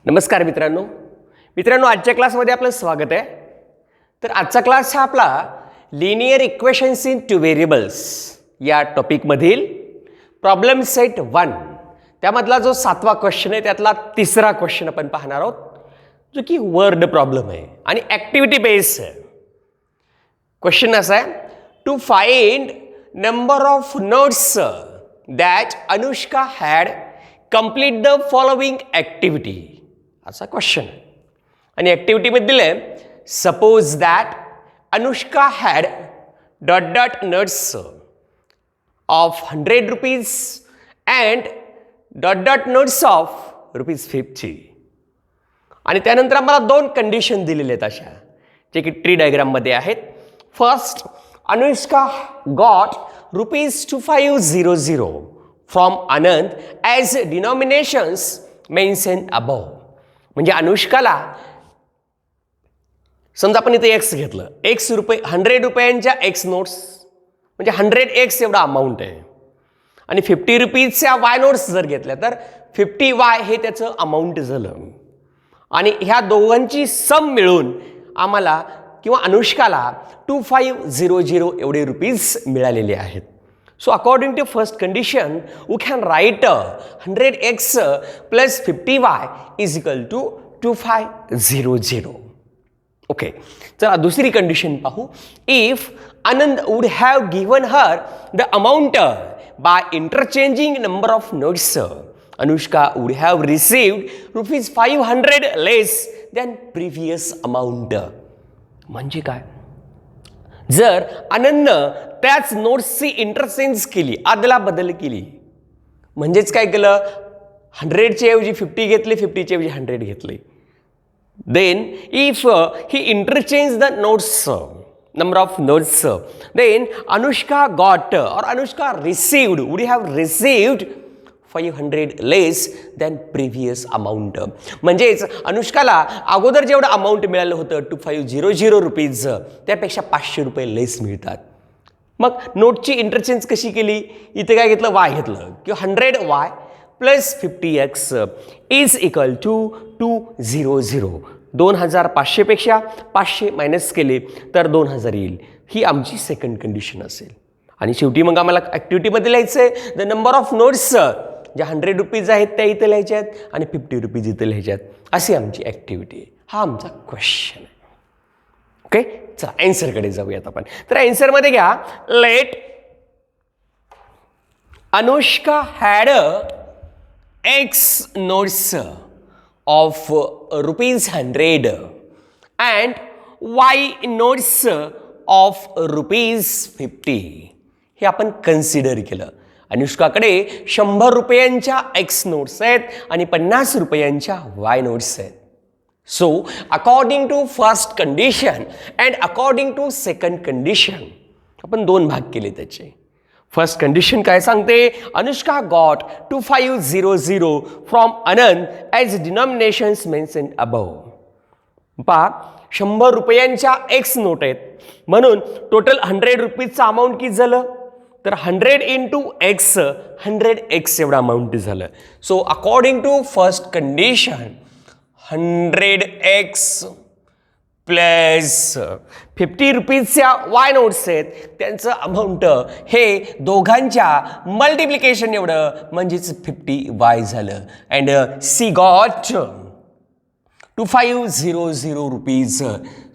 नमस्कार मित्रांनो मित्रांनो आजच्या क्लासमध्ये आपलं स्वागत आहे. तर आजचा क्लास हा आपला linear equations in two variables या टॉपिकमधील प्रॉब्लेम सेट 1 त्यामधला जो 7वा क्वेश्चन आहे त्यातला तिसरा क्वेश्चन आपण पाहणार आहोत, जो की वर्ड प्रॉब्लेम आहे आणि ॲक्टिव्हिटी बेस्ड आहे. क्वेश्चन असा आहे, to find number of notes that Anushka had complete the following activity असा क्वेश्चन आहे. आणि ॲक्टिव्हिटीमध्ये दिलं आहे, suppose that Anushka had dot dot notes of 100 rupees and dot dot notes of ₹50. आणि त्यानंतर आम्हाला दोन कंडिशन दिलेले आहेत अशा, जे की ट्री डायग्राममध्ये आहेत. First, Anushka got ₹2500 from Anand as denominations mentioned above. म्हणजे अनुष्काला समजा आपण इथे एक्स घेतलं, एक्स रुपये 100 रुपयांच्या एक्स नोट्स म्हणजे 100x एवढा अमाऊंट आहे. आणि 50 रुपीजच्या वाय नोट्स जर घेतल्या तर 50y हे त्याचं अमाऊंट झालं. आणि ह्या दोघांची सम मिळून आम्हाला किंवा अनुष्काला 2500 एवढे रुपीज मिळालेले आहेत. So according to first condition, we can write 100x plus 50y is equal to 2500. Okay. चला दुसरी कंडिशन पाहू. If Anand would have given her the amount by interchanging number of notes, Anushka would have received ₹500 less than previous amount. म्हणजे काय? जर आनंदनं त्याच नोट्सची interchange केली, आदला बदल केली, म्हणजेच काय केलं, 100च्या ऐवजी 50 घेतले, 50च्या ऐवजी 100 घेतले, then if he interchange the notes number of notes, then Anushka got or Anushka received would have received 500 less than previous amount. म्हणजेच अनुष्काला अगोदर जेवढं अमाऊंट मिळालं होतं 2500 रुपीज त्यापेक्षा 500 रुपये लेस मिळतात. मग नोटची इंटरचेंज कशी केली, इथे काय घेतलं, वाय घेतलं किंवा 100y plus 50x is equal to 200. 2500 पेक्षा 500 मायनस केले तर 2000 येईल. ही आमची सेकंड कंडिशन असेल. आणि शेवटी मग आम्हाला ॲक्टिव्हिटीमध्ये लिहायचं आहे, द नंबर ऑफ नोट्स ज्या 100 रुपीज आहेत त्या इथे लिहायच्या आहेत आणि 50 रुपीज इथे लिहायच्या आहेत. अशी आमची ॲक्टिव्हिटी आहे. हा आमचा क्वेश्चन आहे. ओके, चला ॲन्सरकडे जाऊयात आपण. तर ॲन्सरमध्ये घ्या, let Anushka had x notes of ₹100 and y notes of ₹50. हे आपण कन्सिडर केलं. अनुष्काकडे 100 रुपयांच्या एक्स नोट्स आहेत आणि 50 रुपयांच्या वाय नोट्स आहेत. So according to first condition and according to second condition आपण दोन भाग केले त्याचे. फर्स्ट कंडिशन काय सांगते, Anushka got 2500 from Anand as denominations mentioned above. पहा, 100 रुपयांच्या एक्स नोट आहेत म्हणून टोटल 100 रुपीजचं अमाऊंट किती झालं, तर 100 इंटू एक्स 100x एवढं अमाऊंट झालं. So according to first condition 100x plus 50 रुपीजच्या वाय नोट्स आहेत त्यांचं अमाऊंट हे दोघांच्या मल्टिप्लिकेशन एवढं म्हणजेच 50y झालं. And she got 2500 rupees.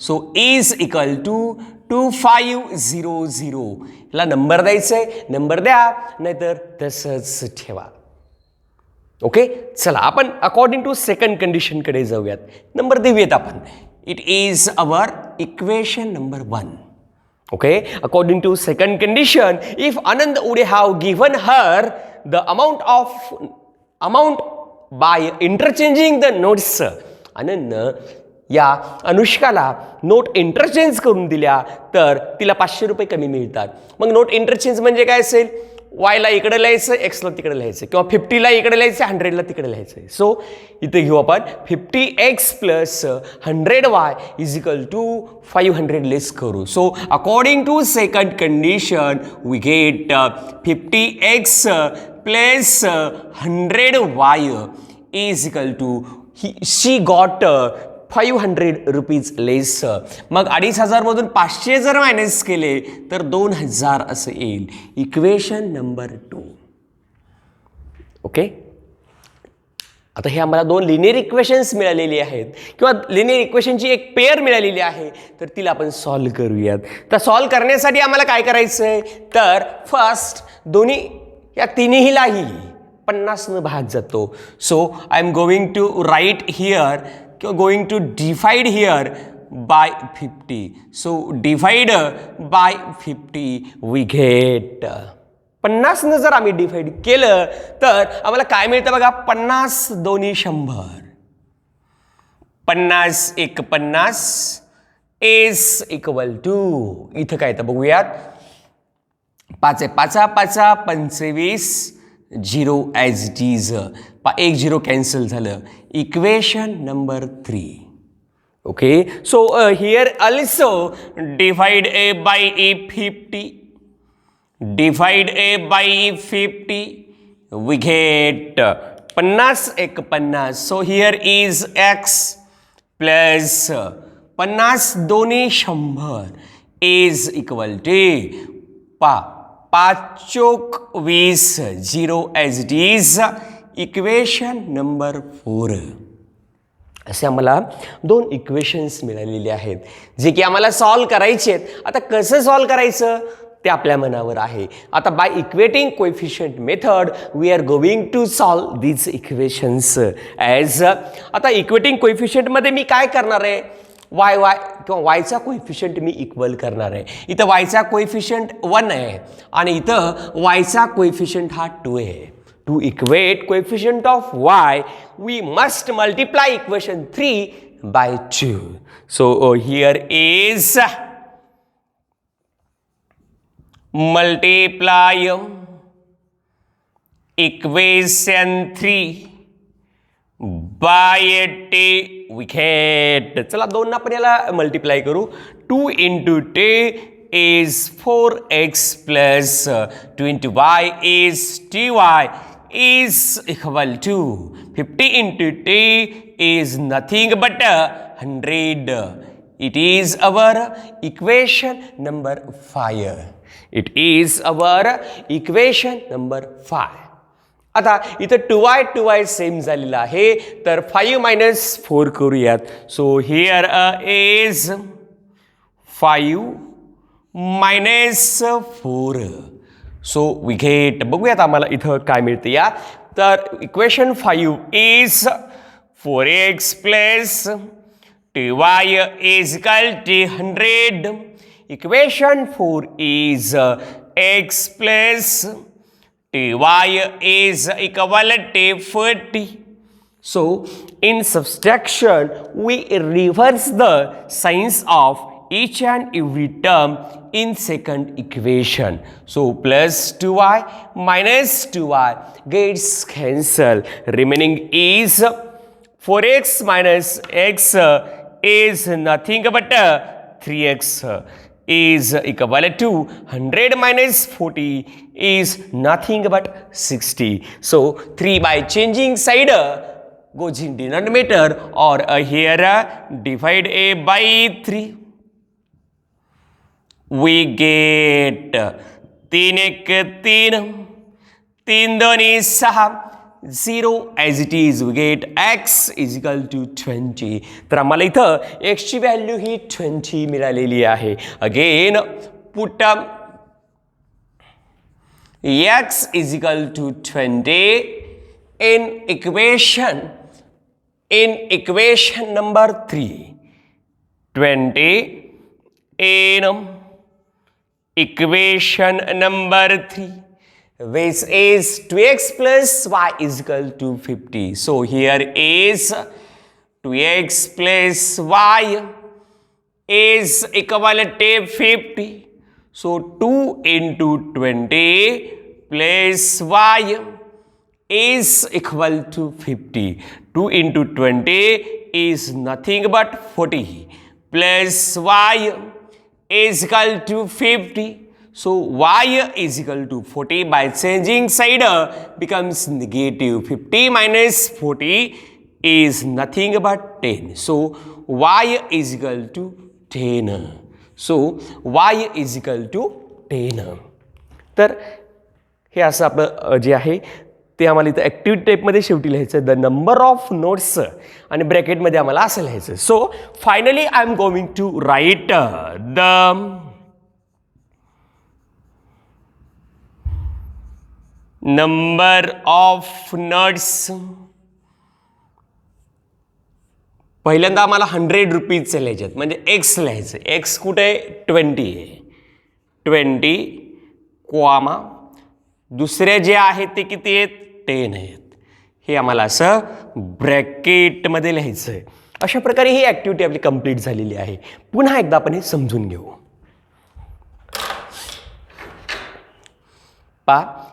So is equal to 2500. ला नंबर द्यायचा आहे, नंबर द्या, नाहीतर तसंच ठेवा. ओके, चला आपण अकॉर्डिंग टू सेकंड कंडिशनकडे जाऊयात. नंबर देऊयात आपण. It is our equation number 1. Okay, according to second condition, if Anand would have given her the amount by interchanging the notes, Anand या अनुष्काला नोट इंटरचेंज करून दिल्या तर तिला 500 रुपये कमी मिळतात. मग नोट इंटरचेंज म्हणजे काय असेल, वायला इकडे लिहायचं, एक्सला तिकडे लिहायचं, किंवा 50ला इकडे लिहायचं, 100ला तिकडे लिहायचं. सो इथे घेऊ आपण 50x plus 100y is equal to 500 less करू. So according to second condition we get 50x plus 100y is equal to she got 500 rupees less. मग 2500 मधून 500 जर मायनस केले तर 2000 असं येईल. Equation number 2. ओके. आता हे आम्हाला 2 लिनियर इक्वेशन्स मिळालेली आहेत किंवा लिनियर इक्वेशनची एक पेअर मिळालेली आहे, तर तिला आपण सॉल्व करूयात. तर सॉल्व करण्यासाठी आम्हाला काय करायचं आहे, तर फर्स्ट दोन्ही या तिन्हीलाही 50 न भाग जातो. So I am going to write here किंवा going to divide here by 50. So divide by 50 we get 50 न जर आम्ही डिवाइड केलं तर आम्हाला काय मिळतं बघा, 50 दोन्ही 100, 50 एक 50 इज इक्वल टू, इथं काय तर बघूयात, 5 5 5 25 0 ॲज इट इज, 1 0 कॅन्सल झालं. Equation number 3. Okay, so here also divide a by a 50, divide a by 50, we get 50 एक 50. So here is x plus 50 दोन्ही 100 is equal to 5 Chowk 20 0 as it is. Equation number 4. असे आम्हाला 2 equations मिळालेले आहेत जे की आम्हाला सॉल्व करायचे आहेत. आता कसं सॉल्व करायचं ते आपल्या मनावर आहे. आता by equating coefficient method we are going to solve these equations as. आता इक्वेटिंग कोएफिशियंटमध्ये मी काय करणार आहे, वाय किंवा वायचा कोएफिशियंट मी इक्वल करणार आहे. इथं वायचा कोएफिशियंट 1 आहे आणि इथं वायचा कोएफिशियंट हा 2 आहे. To equate coefficient of y, we must multiply equation 3 by 2. So here is multiply equation 3 by 2 we get. चला 2 ना आपण याला मल्टिप्लाय करू. 2 into 2 is 4x plus 20y is 2y is equal to 50 into 2 is nothing but 100. It is our equation number 5. It is our equation number 5. आता इथं 2y same झालेला आहे तर 5 minus 4 करूयात. So here is 5 minus 4. So we get, बघूयात आम्हाला इथं काय मिळतं या. तर equation 5 is 4x plus 2y is equal to 100. Equation 4 is x plus 2y is equal to 40. So in subtraction we reverse the signs of each and every term in second equation. So plus 2y minus 2y gets cancelled. Remaining is 4x minus x is nothing but 3x is equal to 100 minus 40 is nothing but 60. So 3 by changing side goes in denominator or here divide a by 3. We get 3 एक 3, 3 दोन्ही 6, 0 as it is. We get x is equal to 20. तर आम्हाला इथं x ची value ही 20 मिळालेली आहे. Again put x is equal to 20 in equation number 3. 20 in equation number 3, which is 2x plus y is equal to 50. So here is 2x plus y is equal to 50. So 2 into 20 plus y is equal to 50. 2 into 20 is nothing but 40 plus y is equal to 50. So y is equal to 40. By changing side becomes negative. 50 minus 40 is nothing but 10. So y is equal to 10. So y is equal to 10. तर हे असं आपलं जे आहे ते आम्हाला इथं activity टाईपमध्ये शेवटी लिहायचं द नंबर ऑफ नोट्स आणि ब्रॅकेटमध्ये आम्हाला असं लिहायचं. So finally I am going to write the number of nuts. पहिल्यांदा आम्हाला 100 रुपीजचे लिहायचे आहेत म्हणजे एक्स लिहायचं. एक्स कुठे आहे 20 आहे 20 कॉमा दुसरे जे आहेत ते किती आहेत 10 आहेत. हे आम्हाला असं ब्रॅकेटमध्ये लिहायचं आहे. अशा प्रकारे ही ॲक्टिव्हिटी आपली कंप्लीट झालेली आहे. पुन्हा एकदा आपण हे समजून घेऊ.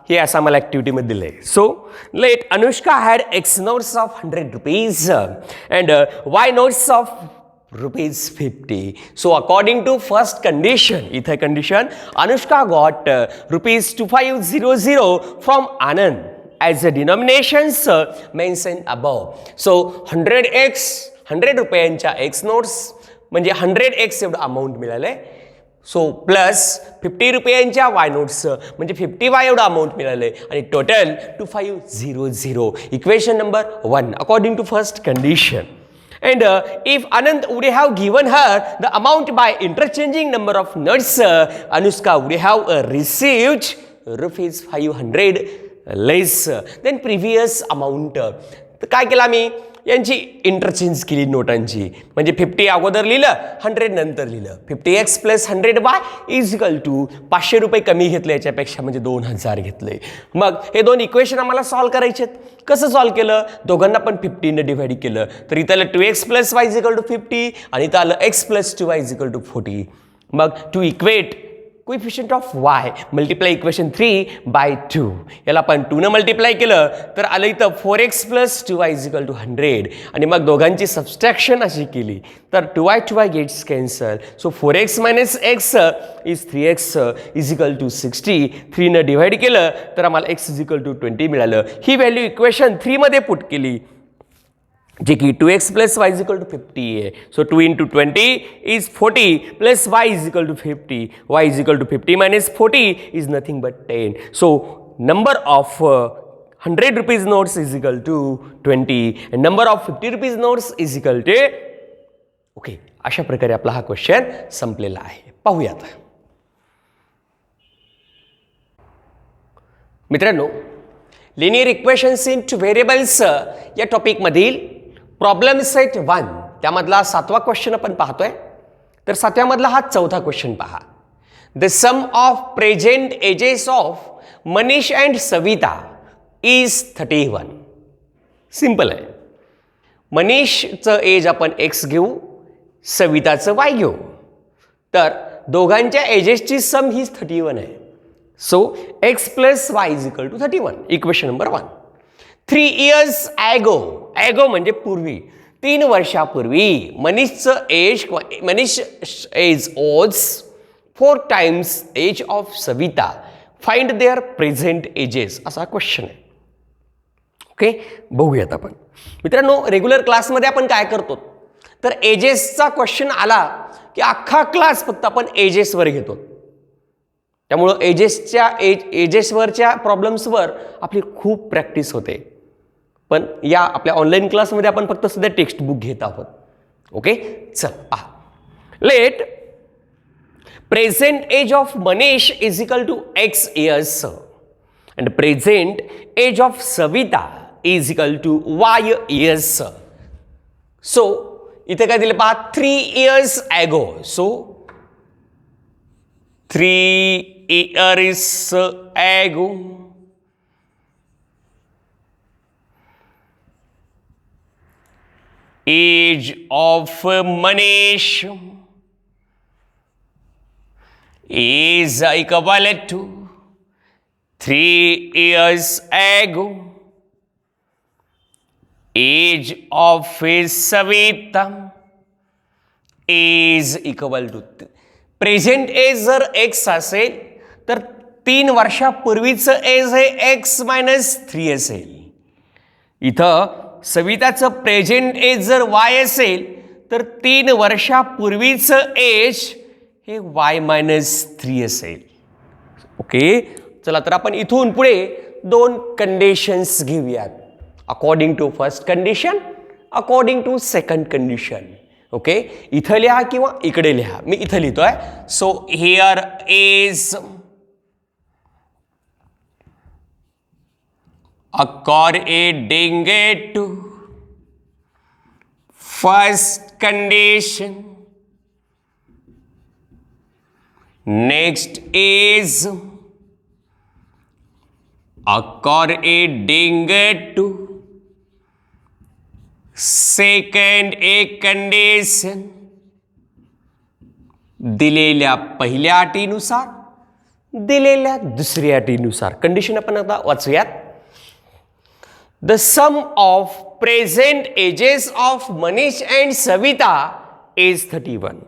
हे असं आम्हाला ॲक्टिव्हिटीमध्ये दिलं आहे. So let Anushka had x notes of 100 rupees and y notes of ₹50. So according to first condition, इथे condition, Anushka got ₹2500 from Anand as the denominations mentioned above. So 100 रुपयांच्या x notes म्हणजे 100x एवढं अमाऊंट मिळालंय. So plus 50 रुपयांच्या y notes म्हणजे 50y एवढं amount मिळालंय आणि total 2500. Equation number 1 according to first condition. And if Anand would have given her the amount by interchanging number of nuts, Anushka would have received ₹500 less than previous amount. तर काय केलं आम्ही यांची interchange केली नोटांची. म्हणजे 50 अगोदर लिहिलं 100 नंतर लिहिलं. 50x + 100y is equal to 500 रुपये कमी घेतले याच्यापेक्षा म्हणजे 2000 घेतले. मग हे दोन इक्वेशन आम्हाला सॉल्व्ह करायचे आहेत. कसं सॉल्व्ह केलं दोघांना पण 50 ने डिवाइड केलं तर इथं आलं 2x + y is equal to 50 आणि इथं आलं x + 2y is equal to 40. मग to equate coefficient of y multiply equation 3/2 याला आपण 2 ने मल्टिप्लाय केलं तर आलं इथं 4x + 2y is equal to 100 आणि मग दोघांची सबस्ट्रॅक्शन अशी केली तर 2y gets cancel. So 4x - x is 3x is equal to 60. 3 ने डिवाइड केलं तर आम्हाला x इज इक्वल टू 20 मिळालं. ही व्हॅल्यू इक्वेशन 3 मध्ये पुट केली जे की 2x + y is equal to 50 आहे. So 2 × 20 is 40 + y is equal to 50. y is equal to 50 - 40 is nothing but 10. So number of 100 rupees notes is equal to 20 and number of 50 rupees notes is equal to okay. अशा प्रकारे आपला हा question संपलेला आहे. पाहूयात मित्रांनो linear equations into variables या टॉपिकमधील problem set 1 त्यामधला 7वा क्वेश्चन आपण पाहतोय. तर 7व्यामधला हा 4था क्वेश्चन पहा. The sum of present ages of Manish and Savita is 31. Simple आहे. मनीषचं एज आपण x घेऊ सविताचं y घेऊ तर दोघांच्या एजेसची सम ही 31 आहे. So x + y is equal to 31. Equation number 1. 3 years ago म्हणजे पूर्वी 3 वर्षापूर्वी मनीषचं Manish age was 4 times age of Savita. Find their present ages असा क्वेश्चन आहे. ओके बघूयात आपण. मित्रांनो रेग्युलर क्लासमध्ये आपण काय करतो तर एजेसचा क्वेश्चन आला की अख्खा क्लास फक्त आपण एजेसवर घेतो. त्यामुळं एजेसवरच्या प्रॉब्लेम्सवर आपली खूप प्रॅक्टिस होते. पण या आपल्या ऑनलाईन क्लासमध्ये आपण फक्त सध्या टेक्स्ट बुक घेत आहोत. ओके चल पहा. Let present age of Manish is equal to x years and present age of Savita is equal to y years. So इथे काय दिलं पहा 3 years ago. सो 3 years ago age of Manish is equal to 3 years ago age of Savita is equal to present age जर x असेल तर 3 वर्षापूर्वीचं age हे x - 3 असेल. इथं सविताचं प्रेझेंट एज जर वाय असेल तर 3 वर्षापूर्वीचं एज हे y-3 असेल. ओके, चला तर आपण इथून पुढे 2 कंडिशन्स घेऊयात. According to first condition, according to second condition. Okay, इथं लिहा किंवा इकडे लिहा, मी इथं लिहितोय. So here is according to first condition. Next is according to second condition. दिलेल्या पहिल्या अटीनुसार, दिलेल्या दुसऱ्या अटीनुसार. कंडिशन आपण आता वाचूयात. The sum of present ages of Manish and Savita is 31.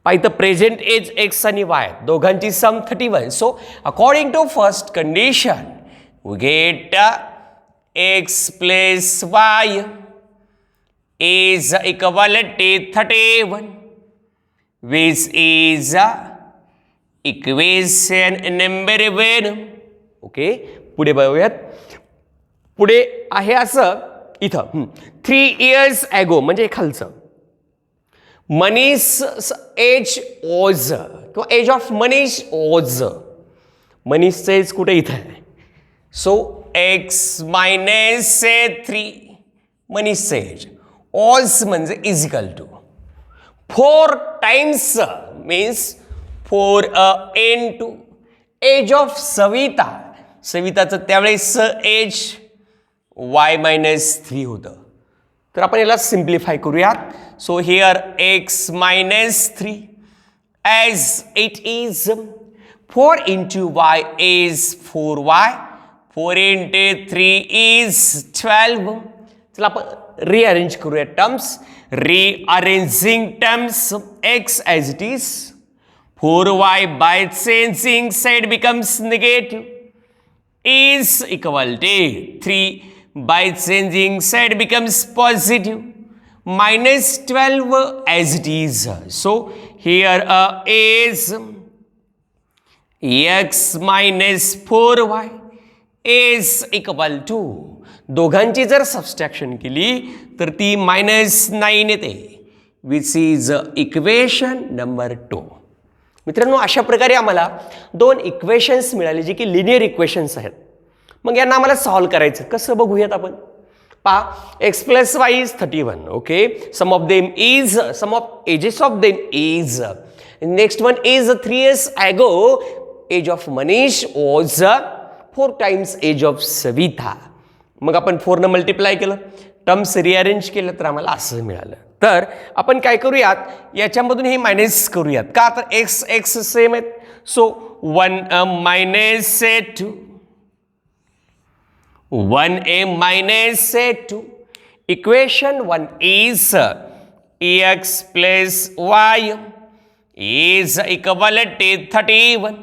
पाहिलं प्रेझेंट एज x आणि y दोघांची sum 31. So according to first condition we get x plus y is equal to 31, which is equation number 1. Okay, पुढे बघूयात. पुढे आहे असं इथं 3 years ago म्हणजे खालचं मनीष एज ओज किंवा एज ऑफ मनीष ओज. मनीषचं एज कुठे इथं आहे. सो x-3 मनीषचं एज. ओज म्हणजे equal to 4 times means 4 into age of Savita. सविताचं त्यावेळेस एज y-3 होतं. तर आपण याला सिम्प्लिफाय करूयात. So here x-3 as it is 4 into y is 4y, 4 into 3 is 12. चला आपण रिअरेंज करूया terms. Rearranging terms x as it is, 4y by changing side becomes negative is equal to 3 by changing side becomes positive minus 12 as it is. So here is x minus 4y is equal to, दोघांची जर subtraction केली तर ती -9 येते, which is equation number 2. मित्रांनो, अशा प्रकारे आम्हाला 2 इक्वेशन्स मिळाले जे की लिनियर इक्वेशन्स आहेत. मग यांना आम्हाला सॉल्व्ह करायचं कसं बघूयात आपण. पहा, x plus y is 31. Okay, sum of them is, sum of ages of them is. Next one is 3 years ago age of Manish was 4 times age of Savita. मग आपण 4 न मल्टिप्लाय केलं, टर्म्स रिअरेंज केलं तर आम्हाला असं मिळालं. तर आपण काय करूयात, याच्यामधून हे मायनस करूयात. का तर एक्स एक्स सेम आहेत. So 1 minus 2, 1a minus 2. Equation 1 is x plus y is equal to 31.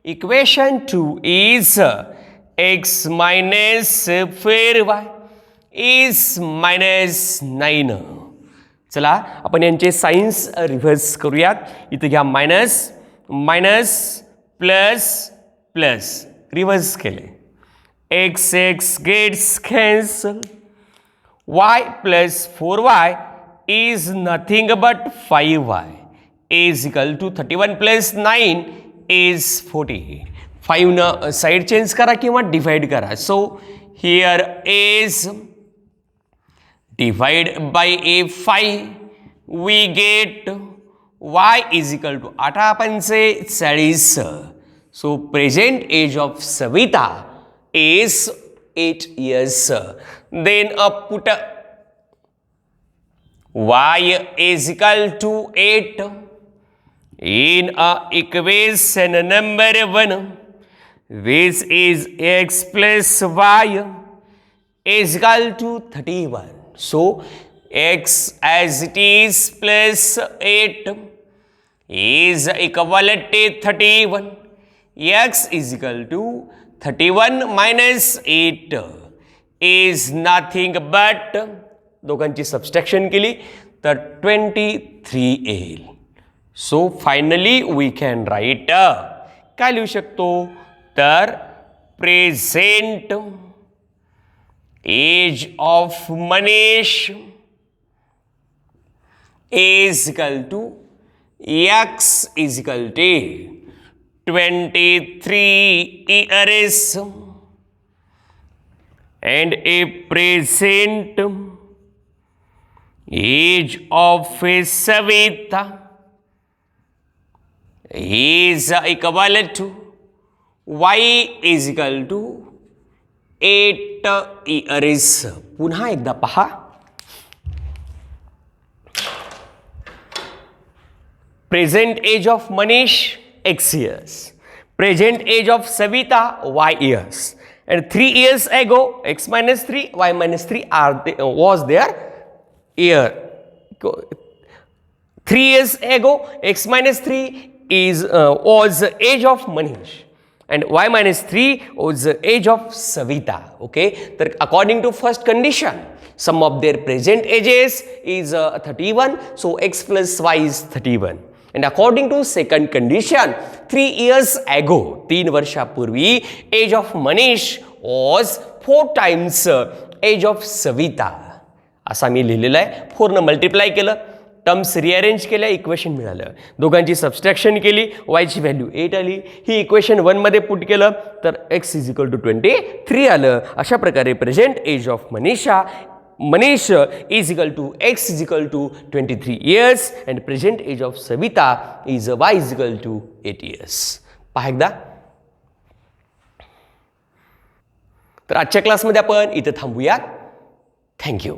Equation 2 is x minus 4y is -9. चला आपण यांचे साइन्स रिव्हर्स करूयात. इथे घ्या minus minus plus plus reverse केले. x x gets cancel. y plus 4y is nothing but 5y is equal to 31 plus 9 is 40. 5 न side change करा किंवा डिवाइड करा. So here is divide by a 5 we get y is equal to 8 पंचे 40. So present age of Savita is 8 years. Then put y is equal to 8 in equation number 1, which is x plus y is equal to 31. So x as it is plus 8 is equal to 31. X is equal to 31 minus 8 is nothing but दोघांची subtraction केली तर 23 येईल. So finally we can write काय लिहू शकतो तर present age of Manish is equal to x is equal to 23 years and a present age of a Savita is equal to y is equal to 8 years. पुन्हा एकदा पहा. Present age of Manish x years, present age of Savita y years, and 3 years ago x minus 3 y minus 3 was their year. 3 years ago x minus 3 was the age of Manish and y minus 3 was the age of Savita. Okay, so according to first condition, sum of their present ages is 31, so x plus y is 31. And according to second condition, 3 years ago, 3 वर्षापूर्वी, age of Manish was 4 times age of Savita. असा मी लिहिलेला आहे. 4 न multiply केलं, terms rearrange केल्या, equation मिळालं. दोघांची subtraction केली, y ची व्हॅल्यू 8 आली. ही इक्वेशन 1 मध्ये पुट केलं तर x इज इक्वल टू 23 आलं. अशा प्रकारे present age of Manish is equal to x is equal to 23 years and present age of Savita is y is equal to 8 years. पहा एकदा. तर आजच्या क्लासमध्ये आपण इथे थांबूया. थँक्यू.